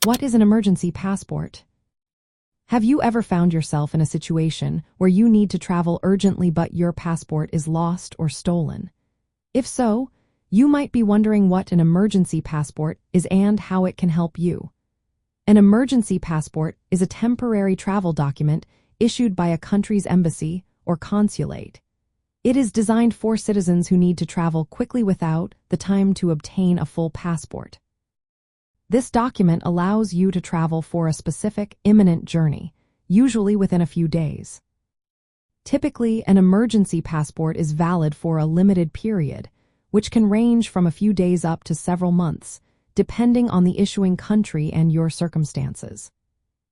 What is an emergency passport? Have you ever found yourself in a situation where you need to travel urgently but your passport is lost or stolen? If so, you might be wondering what an emergency passport is and how it can help you. An emergency passport is a temporary travel document issued by a country's embassy or consulate. It is designed for citizens who need to travel quickly without the time to obtain a full passport. This document allows you to travel for a specific, imminent journey, usually within a few days. Typically, an emergency passport is valid for a limited period, which can range from a few days up to several months, depending on the issuing country and your circumstances.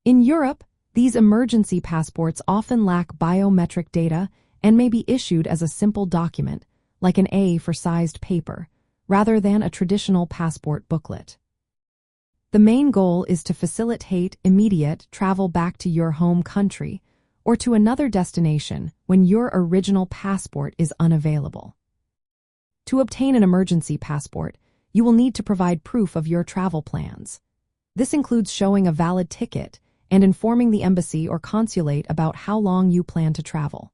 In Europe, these emergency passports often lack biometric data and may be issued as a simple document, like an A4 sized paper, rather than a traditional passport booklet. The main goal is to facilitate immediate travel back to your home country or to another destination when your original passport is unavailable. To obtain an emergency passport, you will need to provide proof of your travel plans. This includes showing a valid ticket and informing the embassy or consulate about how long you plan to travel.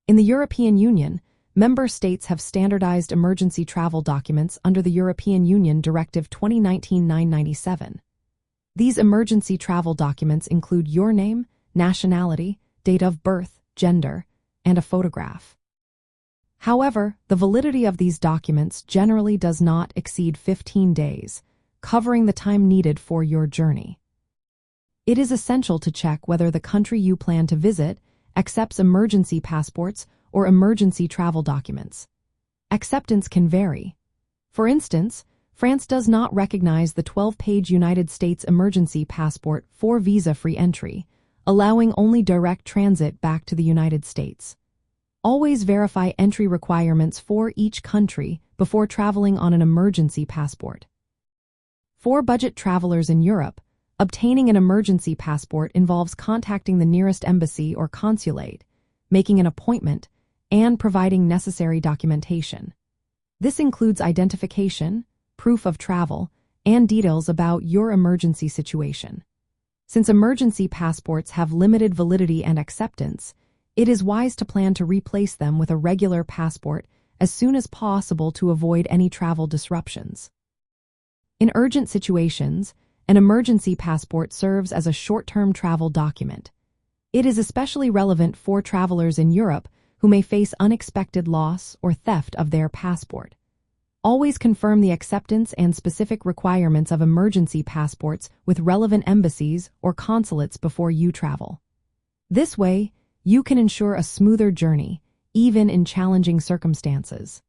In the European Union, member states have standardized emergency travel documents under the European Union Directive 2019/997. These emergency travel documents include your name, nationality, date of birth, gender, and a photograph. However, the validity of these documents generally does not exceed 15 days, covering the time needed for your journey. It is essential to check whether the country you plan to visit accepts emergency passports or emergency travel documents. Acceptance can vary. For instance, France does not recognize the 12-page United States emergency passport for visa-free entry, allowing only direct transit back to the United States. Always verify entry requirements for each country before traveling on an emergency passport. For budget travelers in Europe, obtaining an emergency passport involves contacting the nearest embassy or consulate, making an appointment, and providing necessary documentation. This includes identification, proof of travel, and details about your emergency situation. Since emergency passports have limited validity and acceptance, it is wise to plan to replace them with a regular passport as soon as possible to avoid any travel disruptions. In urgent situations, an emergency passport serves as a short-term travel document. It is especially relevant for travelers in Europe who may face unexpected loss or theft of their passport. Always confirm the acceptance and specific requirements of emergency passports with relevant embassies or consulates before you travel. This way, you can ensure a smoother journey, even in challenging circumstances.